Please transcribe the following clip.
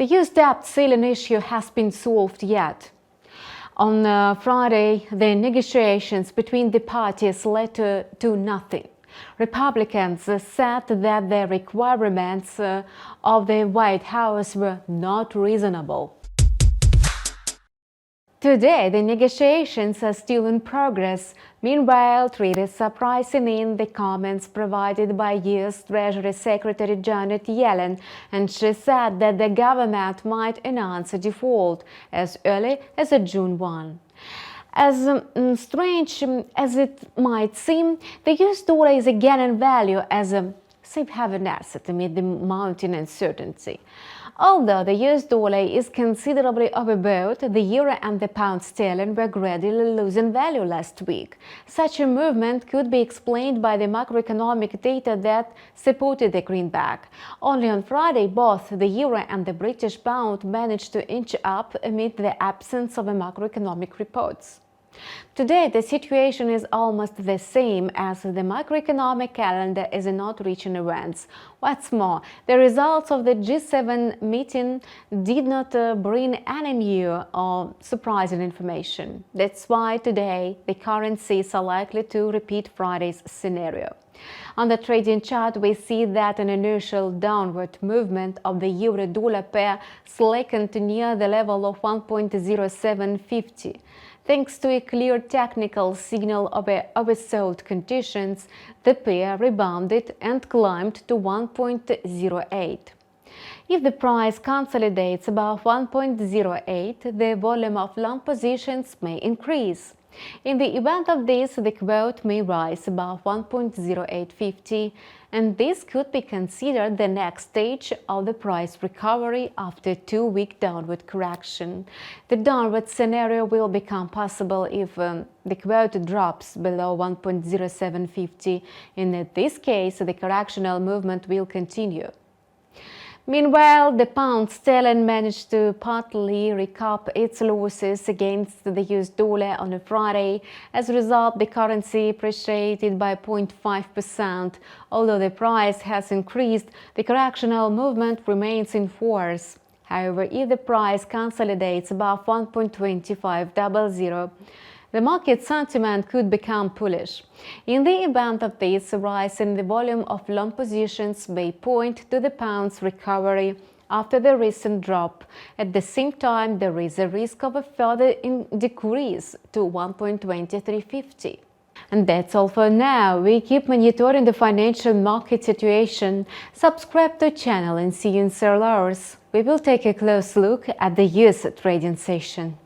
The US debt ceiling issue has been solved yet. On Friday, the negotiations between the parties led to nothing. Republicans said that the requirements of the White House were not reasonable. Today, the negotiations are still in progress. Meanwhile, traders are pricing in the comments provided by US Treasury Secretary Janet Yellen, and she said that the government might announce a default as early as June 1. As strange as it might seem, the US dollar is again in value as a safe haven asset amid the mounting uncertainty. Although the US dollar is considerably overbought, the euro and the pound sterling were gradually losing value last week. Such a movement could be explained by the macroeconomic data that supported the greenback. Only on Friday, both the euro and the British pound managed to inch up amid the absence of macroeconomic reports. Today, the situation is almost the same, as the macroeconomic calendar is not reaching events. What's more, the results of the G7 meeting did not bring any new or surprising information. That's why today the currencies are likely to repeat Friday's scenario. On the trading chart, we see that an inertial downward movement of the euro-dollar pair slackened near the level of 1.0750. Thanks to a clear technical signal of oversold conditions, the pair rebounded and climbed to 1.08. If the price consolidates above 1.08, the volume of long positions may increase. In the event of this, the quote may rise above 1.0850, and this could be considered the next stage of the price recovery after a 2-week downward correction. The downward scenario will become possible if the quote drops below 1.0750. In this case, the correctional movement will continue. Meanwhile, the pound sterling managed to partly recoup its losses against the US dollar on a Friday. As a result, the currency appreciated by 0.5%. Although the price has increased, the correctional movement remains in force. However, if the price consolidates above 1.2500, the market sentiment could become bullish. In the event of this, a rise in the volume of long positions may point to the pound's recovery after the recent drop. At the same time, there is a risk of a further decrease to 1.2350. And that's all for now. We keep monitoring the financial market situation. Subscribe to the channel and see you in several hours. We will take a close look at the US trading session.